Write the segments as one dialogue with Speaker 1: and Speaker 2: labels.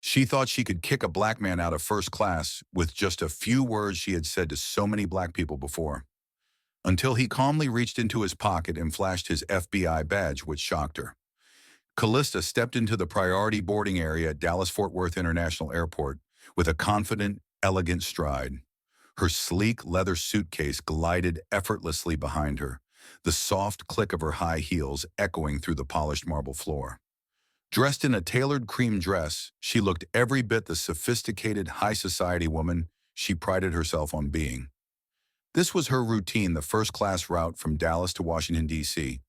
Speaker 1: She thought she could kick a black man out of first class with just a few words she had said to so many black people before, until he calmly reached into his pocket and flashed his FBI badge, which shocked her. Calista stepped into the priority boarding area at Dallas-Fort Worth International Airport with a confident, elegant stride. Her sleek leather suitcase glided effortlessly behind her, the soft click of her high heels echoing through the polished marble floor. Dressed in a tailored cream dress, she looked every bit the sophisticated high society woman she prided herself on being. This was her routine, the first-class route from Dallas to Washington, D.C.,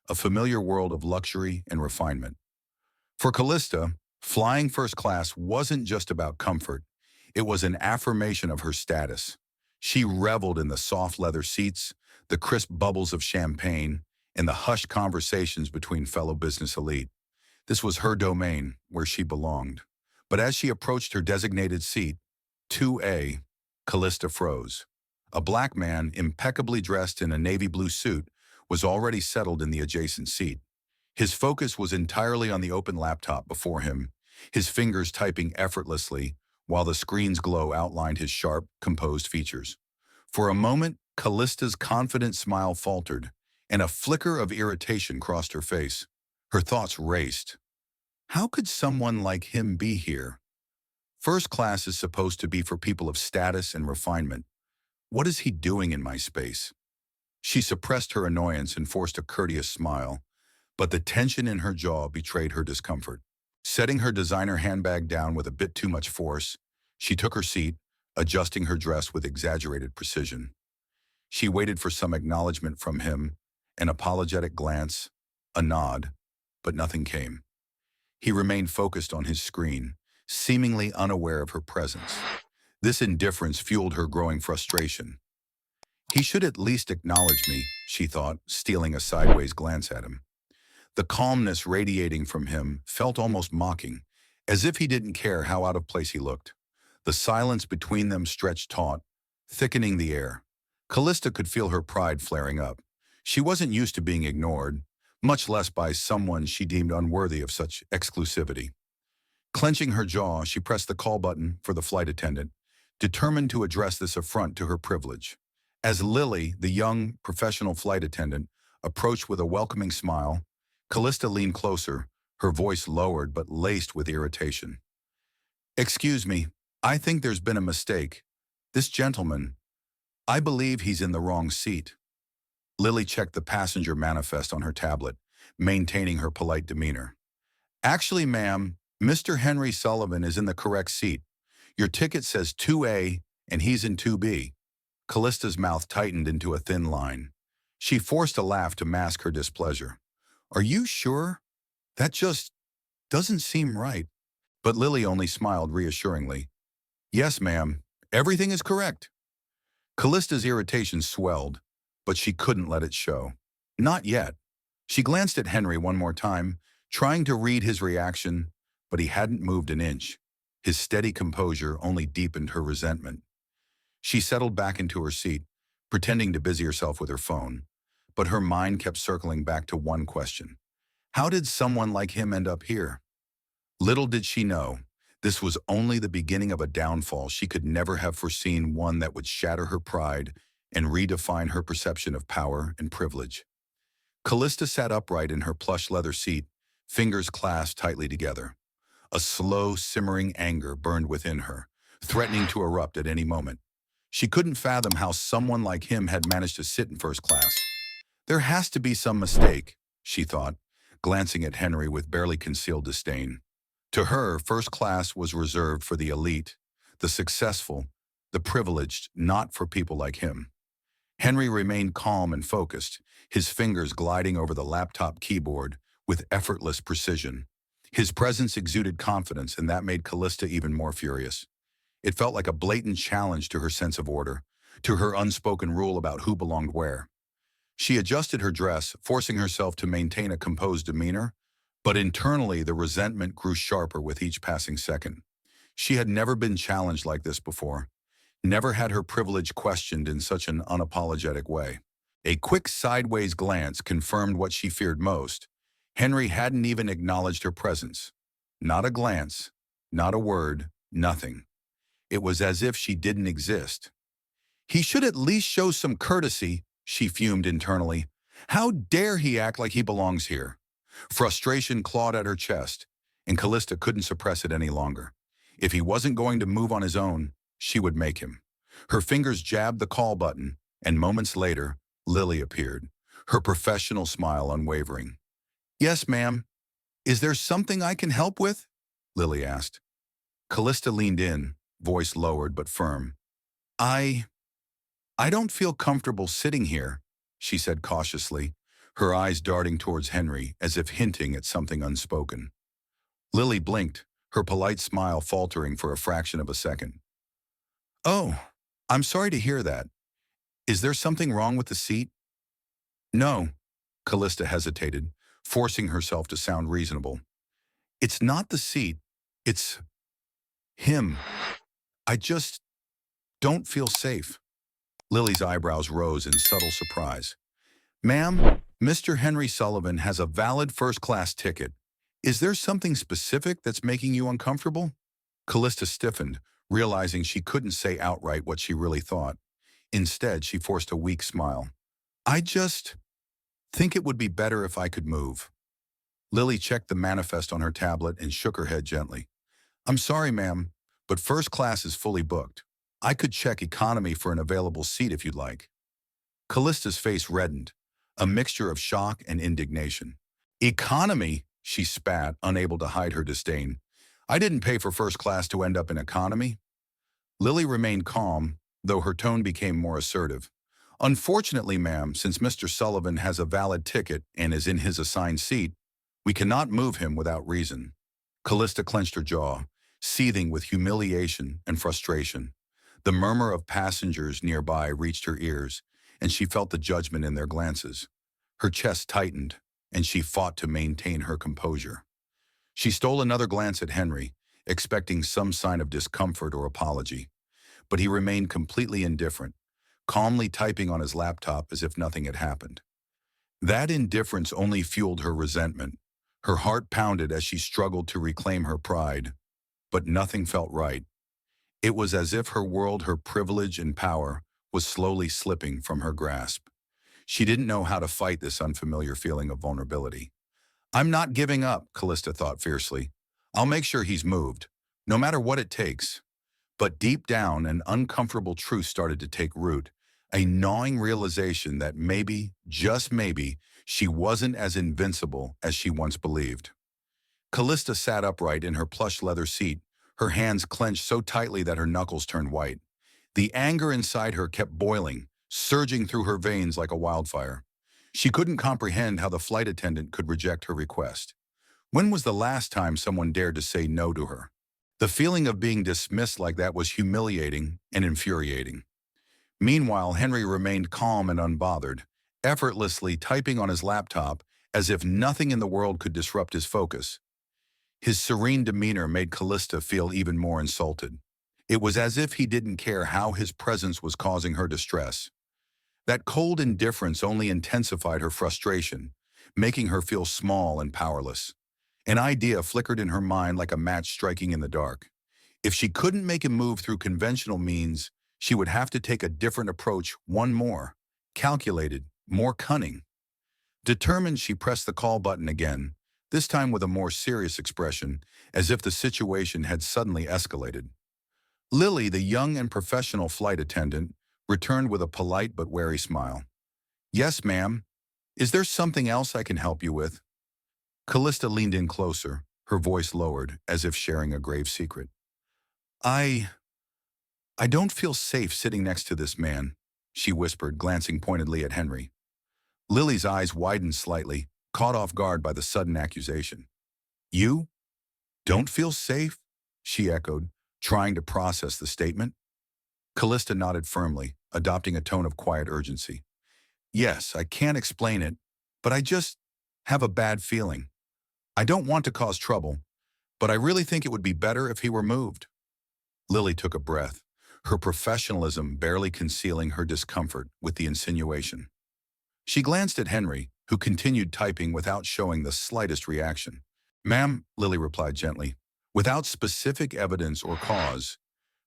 Speaker 1: a familiar world of luxury and refinement. For Calista, flying first class wasn't just about comfort. It was an affirmation of her status. She reveled in the soft leather seats, the crisp bubbles of champagne, and the hushed conversations between fellow business elite. This was her domain, where she belonged. But as she approached her designated seat, 2A, Calista froze. A black man, impeccably dressed in a navy blue suit, was already settled in the adjacent seat. His focus was entirely on the open laptop before him, his fingers typing effortlessly, while the screen's glow outlined his sharp, composed features. For a moment, Callista's confident smile faltered, and a flicker of irritation crossed her face. Her thoughts raced. How could someone like him be here? First class is supposed to be for people of status and refinement. What is he doing in my space? She suppressed her annoyance and forced a courteous smile, but the tension in her jaw betrayed her discomfort. Setting her designer handbag down with a bit too much force, she took her seat, adjusting her dress with exaggerated precision. She waited for some acknowledgement from him, an apologetic glance, a nod, but nothing came. He remained focused on his screen, seemingly unaware of her presence. This indifference fueled her growing frustration. He should at least acknowledge me, she thought, stealing a sideways glance at him. The calmness radiating from him felt almost mocking, as if he didn't care how out of place he looked. The silence between them stretched taut, thickening the air. Calista could feel her pride flaring up. She wasn't used to being ignored, much less by someone she deemed unworthy of such exclusivity. Clenching her jaw, she pressed the call button for the flight attendant, determined to address this affront to her privilege. As Lily, the young, professional flight attendant, approached with a welcoming smile, Calista leaned closer, her voice lowered but laced with irritation. "Excuse me, I think there's been a mistake. This gentleman, I believe he's in the wrong seat." Lily checked the passenger manifest on her tablet, maintaining her polite demeanor. "Actually, ma'am, Mr. Henry Sullivan is in the correct seat. Your ticket says 2A and he's in 2B. Callista's mouth tightened into a thin line. She forced a laugh to mask her displeasure. "Are you sure? That just doesn't seem right." But Lily only smiled reassuringly. "Yes, ma'am. Everything is correct." Callista's irritation swelled, but she couldn't let it show. Not yet. She glanced at Henry one more time, trying to read his reaction, but he hadn't moved an inch. His steady composure only deepened her resentment. She settled back into her seat, pretending to busy herself with her phone, but her mind kept circling back to one question. How did someone like him end up here? Little did she know, this was only the beginning of a downfall she could never have foreseen, one that would shatter her pride and redefine her perception of power and privilege. Calista sat upright in her plush leather seat, fingers clasped tightly together. A slow, simmering anger burned within her, threatening to erupt at any moment. She couldn't fathom how someone like him had managed to sit in first class. There has to be some mistake, she thought, glancing at Henry with barely concealed disdain. To her, first class was reserved for the elite, the successful, the privileged, not for people like him. Henry remained calm and focused, his fingers gliding over the laptop keyboard with effortless precision. His presence exuded confidence, and that made Calista even more furious. It felt like a blatant challenge to her sense of order, to her unspoken rule about who belonged where. She adjusted her dress, forcing herself to maintain a composed demeanor, but internally the resentment grew sharper with each passing second. She had never been challenged like this before, never had her privilege questioned in such an unapologetic way. A quick sideways glance confirmed what she feared most. Henry hadn't even acknowledged her presence. Not a glance, Not a word, nothing. It was as if she didn't exist. He should at least show some courtesy, she fumed internally. How dare he act like he belongs here? Frustration clawed at her chest, and Callista couldn't suppress it any longer. If he wasn't going to move on his own, she would make him. Her fingers jabbed the call button, and moments later, Lily appeared, her professional smile unwavering. "Yes, ma'am. Is there something I can help with?" Lily asked. Callista leaned in, voice lowered but firm. I don't feel comfortable sitting here," she said cautiously, her eyes darting towards Henry as if hinting at something unspoken. Lily blinked, her polite smile faltering for a fraction of a second. "Oh, I'm sorry to hear that. Is there something wrong with the seat?" "No," Callista hesitated, forcing herself to sound reasonable. "It's not the seat. It's him. I just don't feel safe." Lily's eyebrows rose in subtle surprise. "Ma'am, Mr. Henry Sullivan has a valid first-class ticket. Is there something specific that's making you uncomfortable?" Callista stiffened, realizing she couldn't say outright what she really thought. Instead, she forced a weak smile. "I just think it would be better if I could move." Lily checked the manifest on her tablet and shook her head gently. "I'm sorry, ma'am, but first class is fully booked. I could check economy for an available seat if you'd like." Callista's face reddened, a mixture of shock and indignation. "Economy?" she spat, unable to hide her disdain. "I didn't pay for first class to end up in economy." Lily remained calm, though her tone became more assertive. "Unfortunately, ma'am, since Mr. Sullivan has a valid ticket and is in his assigned seat, we cannot move him without reason." Callista clenched her jaw, seething with humiliation and frustration. The murmur of passengers nearby reached her ears, and she felt the judgment in their glances. Her chest tightened, and she fought to maintain her composure. She stole another glance at Henry, expecting some sign of discomfort or apology. But he remained completely indifferent, calmly typing on his laptop as if nothing had happened. That indifference only fueled her resentment. Her heart pounded as she struggled to reclaim her pride. But nothing felt right. It was as if her world, her privilege and power, was slowly slipping from her grasp. She didn't know how to fight this unfamiliar feeling of vulnerability. "I'm not giving up," Callista thought fiercely. "I'll make sure he's moved, no matter what it takes." But deep down, an uncomfortable truth started to take root, a gnawing realization that maybe, just maybe, she wasn't as invincible as she once believed. Callista sat upright in her plush leather seat, her hands clenched so tightly that her knuckles turned white. The anger inside her kept boiling, surging through her veins like a wildfire. She couldn't comprehend how the flight attendant could reject her request. When was the last time someone dared to say no to her? The feeling of being dismissed like that was humiliating and infuriating. Meanwhile, Henry remained calm and unbothered, effortlessly typing on his laptop as if nothing in the world could disrupt his focus. His serene demeanor made Callista feel even more insulted. It was as if he didn't care how his presence was causing her distress. That cold indifference only intensified her frustration, making her feel small and powerless. An idea flickered in her mind like a match striking in the dark. If she couldn't make him move through conventional means, she would have to take a different approach, one more calculated, more cunning. Determined, she pressed the call button again, this time with a more serious expression, as if the situation had suddenly escalated. Lily, the young and professional flight attendant, returned with a polite but wary smile. "Yes, ma'am. Is there something else I can help you with?" Callista leaned in closer, her voice lowered, as if sharing a grave secret. I don't feel safe sitting next to this man," she whispered, glancing pointedly at Henry. Lily's eyes widened slightly, caught off guard by the sudden accusation. "You don't feel safe?" she echoed, trying to process the statement. Callista nodded firmly, adopting a tone of quiet urgency. "Yes, I can't explain it, but I just have a bad feeling. I don't want to cause trouble, but I really think it would be better if he were moved." Lily took a breath, her professionalism barely concealing her discomfort with the insinuation. She glanced at Henry, who continued typing without showing the slightest reaction. "Ma'am," Lily replied gently, Without specific evidence or cause,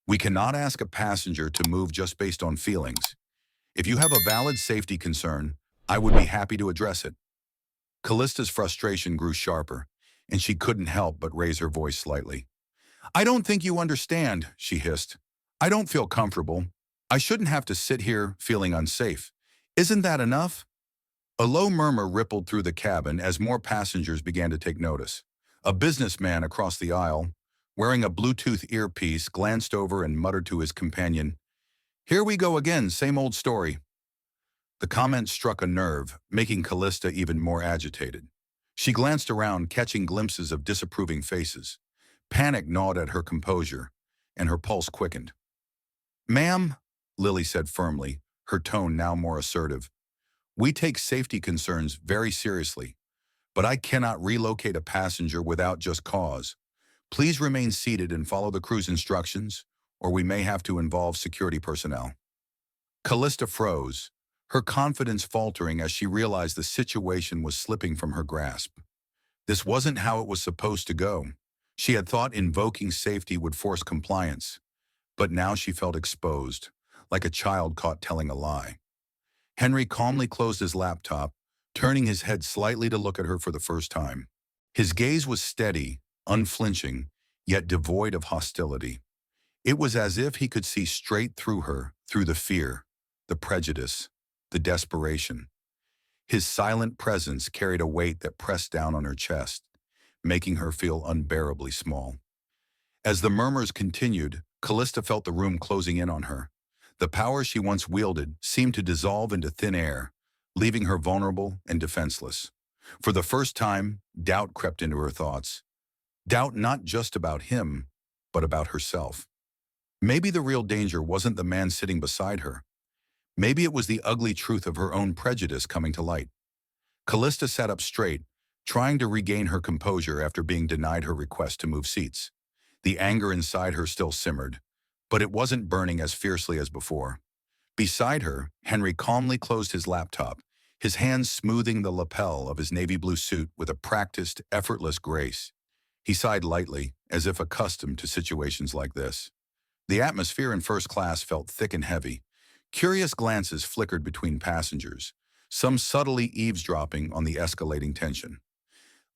Speaker 1: we cannot ask a passenger to move just based on feelings. If you have a valid safety concern, I would be happy to address it. Callista's frustration grew sharper, and she couldn't help but raise her voice slightly. I don't think you understand, she hissed. I don't feel comfortable. I shouldn't have to sit here feeling unsafe. Isn't that enough? A low murmur rippled through the cabin as more passengers began to take notice. A businessman across the aisle, wearing a Bluetooth earpiece, glanced over and muttered to his companion, "Here we go again, same old story." The comment struck a nerve, making Callista even more agitated. She glanced around, catching glimpses of disapproving faces. Panic gnawed at her composure, and her pulse quickened. "Ma'am," Lily said firmly, her tone now more assertive, "we take safety concerns very seriously, but I cannot relocate a passenger without just cause. Please remain seated and follow the crew's instructions, or we may have to involve security personnel." Callista froze, her confidence faltering as she realized the situation was slipping from her grasp. This wasn't how it was supposed to go. She had thought invoking safety would force compliance, but now she felt exposed, like a child caught telling a lie. Henry calmly closed his laptop, turning his head slightly to look at her for the first time. His gaze was steady, unflinching, yet devoid of hostility. It was as if he could see straight through her, through the fear, the prejudice, the desperation. His silent presence carried a weight that pressed down on her chest, making her feel unbearably small. As the murmurs continued, Callista felt the room closing in on her. The power she once wielded seemed to dissolve into thin air, leaving her vulnerable and defenseless. For the first time, doubt crept into her thoughts. Doubt not just about him, but about herself. Maybe the real danger wasn't the man sitting beside her. Maybe it was the ugly truth of her own prejudice coming to light. Callista sat up straight, trying to regain her composure after being denied her request to move seats. The anger inside her still simmered, but it wasn't burning as fiercely as before. Beside her, Henry calmly closed his laptop, his hands smoothing the lapel of his navy blue suit with a practiced, effortless grace. He sighed lightly, as if accustomed to situations like this. The atmosphere in first class felt thick and heavy. Curious glances flickered between passengers, some subtly eavesdropping on the escalating tension.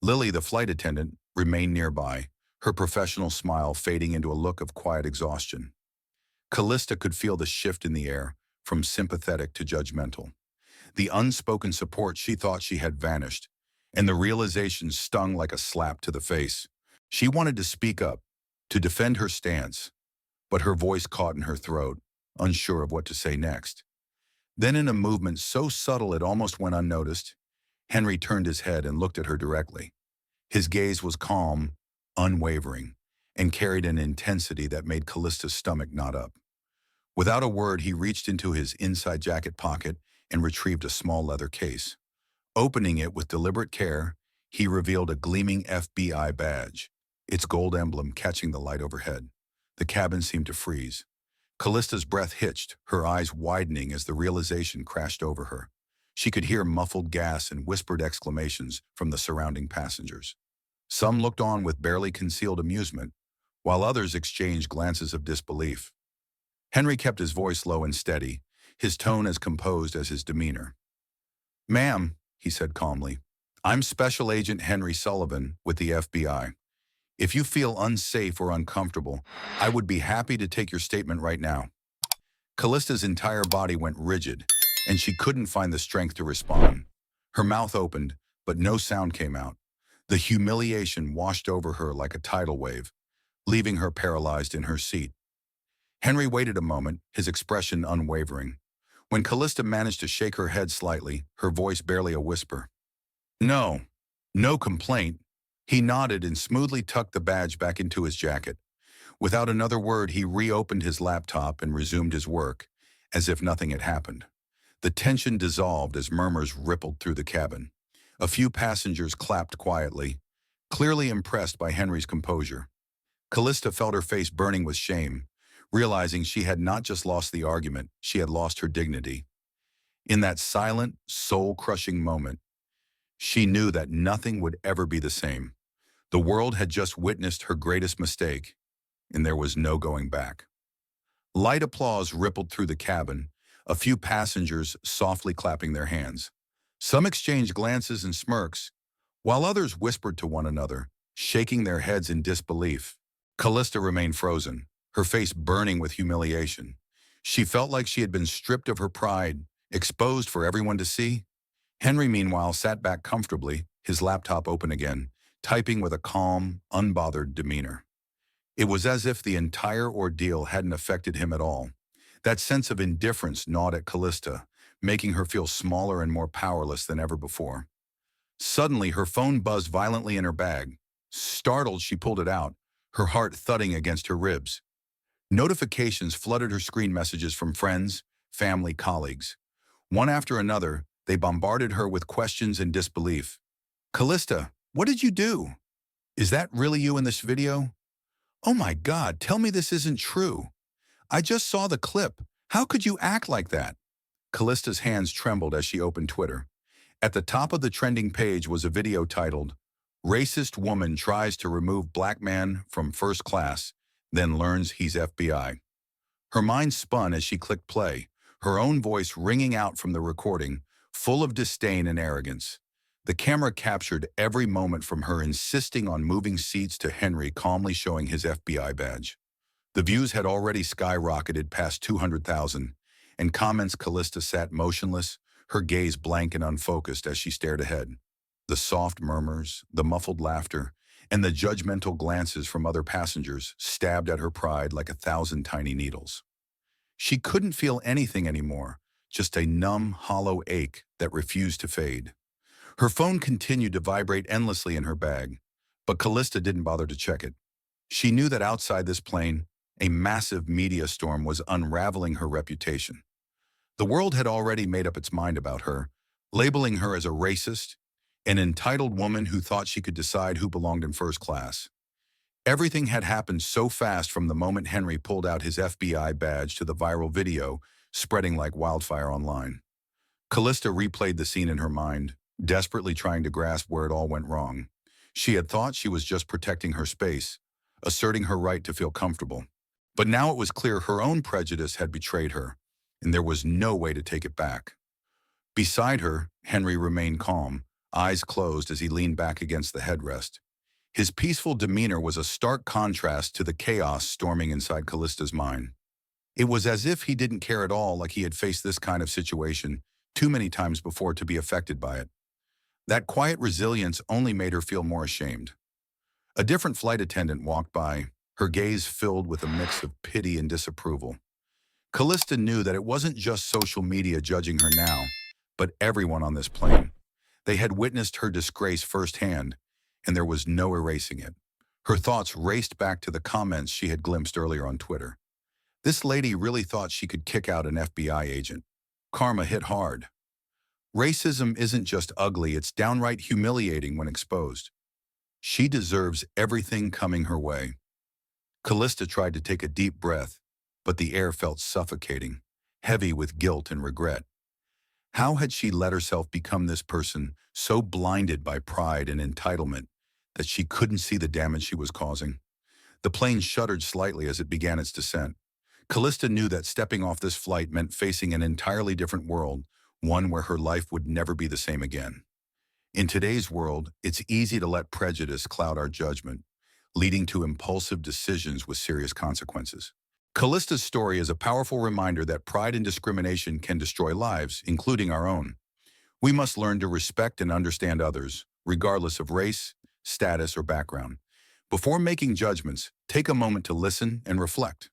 Speaker 1: Lily, the flight attendant, remained nearby, her professional smile fading into a look of quiet exhaustion. Callista could feel the shift in the air, from sympathetic to judgmental. The unspoken support she thought she had vanished, and the realization stung like a slap to the face. She wanted to speak up, to defend her stance, but her voice caught in her throat, unsure of what to say next. Then in a movement so subtle it almost went unnoticed, Henry turned his head and looked at her directly. His gaze was calm, unwavering, and carried an intensity that made Callista's stomach knot up. Without a word, he reached into his inside jacket pocket and retrieved a small leather case. Opening it with deliberate care, he revealed a gleaming FBI badge, its gold emblem catching the light overhead. The cabin seemed to freeze. Callista's breath hitched, her eyes widening as the realization crashed over her. She could hear muffled gas and whispered exclamations from the surrounding passengers. Some looked on with barely concealed amusement, while others exchanged glances of disbelief. Henry kept his voice low and steady, his tone as composed as his demeanor. "Ma'am," he said calmly, "I'm Special Agent Henry Sullivan with the FBI. If you feel unsafe or uncomfortable, I would be happy to take your statement right now." Callista's entire body went rigid, and she couldn't find the strength to respond. Her mouth opened, but no sound came out. The humiliation washed over her like a tidal wave, leaving her paralyzed in her seat. Henry waited a moment, his expression unwavering. When Callista managed to shake her head slightly, her voice barely a whisper. "No, no complaint." He nodded and smoothly tucked the badge back into his jacket. Without another word, he reopened his laptop and resumed his work, as if nothing had happened. The tension dissolved as murmurs rippled through the cabin. A few passengers clapped quietly, clearly impressed by Henry's composure. Callista felt her face burning with shame, realizing she had not just lost the argument, she had lost her dignity. In that silent, soul-crushing moment, she knew that nothing would ever be the same. The world had just witnessed her greatest mistake, and there was no going back. Light applause rippled through the cabin, a few passengers softly clapping their hands. Some exchanged glances and smirks, while others whispered to one another, shaking their heads in disbelief. Calista remained frozen, her face burning with humiliation. She felt like she had been stripped of her pride, exposed for everyone to see. Henry, meanwhile, sat back comfortably, his laptop open again, typing with a calm, unbothered demeanor. It was as if the entire ordeal hadn't affected him at all. That sense of indifference gnawed at Calista, making her feel smaller and more powerless than ever before. Suddenly, her phone buzzed violently in her bag. Startled, she pulled it out, her heart thudding against her ribs. Notifications flooded her screen, messages from friends, family, colleagues. One after another, they bombarded her with questions and disbelief. "Calista, what did you do? Is that really you in this video? Oh my God, tell me this isn't true. I just saw the clip. How could you act like that?" Callista's hands trembled as she opened Twitter. At the top of the trending page was a video titled, "Racist Woman Tries to Remove Black Man from First Class, Then Learns He's FBI." Her mind spun as she clicked play, her own voice ringing out from the recording, full of disdain and arrogance. The camera captured every moment, from her insisting on moving seats to Henry calmly showing his FBI badge. The views had already skyrocketed past 200,000, and comments. Calista sat motionless, her gaze blank and unfocused as she stared ahead. The soft murmurs, the muffled laughter, and the judgmental glances from other passengers stabbed at her pride like 1,000 tiny needles. She couldn't feel anything anymore, just a numb, hollow ache that refused to fade. Her phone continued to vibrate endlessly in her bag, but Calista didn't bother to check it. She knew that outside this plane, a massive media storm was unraveling her reputation. The world had already made up its mind about her, labeling her as a racist, an entitled woman who thought she could decide who belonged in first class. Everything had happened so fast, from the moment Henry pulled out his FBI badge to the viral video spreading like wildfire online. Calista replayed the scene in her mind, desperately trying to grasp where it all went wrong. She had thought she was just protecting her space, asserting her right to feel comfortable. But now it was clear her own prejudice had betrayed her, and there was no way to take it back. Beside her, Henry remained calm, eyes closed as he leaned back against the headrest. His peaceful demeanor was a stark contrast to the chaos storming inside Callista's mind. It was as if he didn't care at all, like he had faced this kind of situation too many times before to be affected by it. That quiet resilience only made her feel more ashamed. A different flight attendant walked by, her gaze filled with a mix of pity and disapproval. Calista knew that it wasn't just social media judging her now, but everyone on this plane. They had witnessed her disgrace firsthand, and there was no erasing it. Her thoughts raced back to the comments she had glimpsed earlier on Twitter. This lady really thought she could kick out an FBI agent. Karma hit hard. Racism isn't just ugly, it's downright humiliating when exposed. She deserves everything coming her way. Calista tried to take a deep breath, but the air felt suffocating, heavy with guilt and regret. How had she let herself become this person, so blinded by pride and entitlement that she couldn't see the damage she was causing? The plane shuddered slightly as it began its descent. Calista knew that stepping off this flight meant facing an entirely different world, one where her life would never be the same again. In today's world, it's easy to let prejudice cloud our judgment, leading to impulsive decisions with serious consequences. Callista's story is a powerful reminder that pride and discrimination can destroy lives, including our own. We must learn to respect and understand others, regardless of race, status, or background. Before making judgments, take a moment to listen and reflect.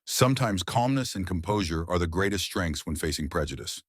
Speaker 1: Sometimes calmness and composure are the greatest strengths when facing prejudice.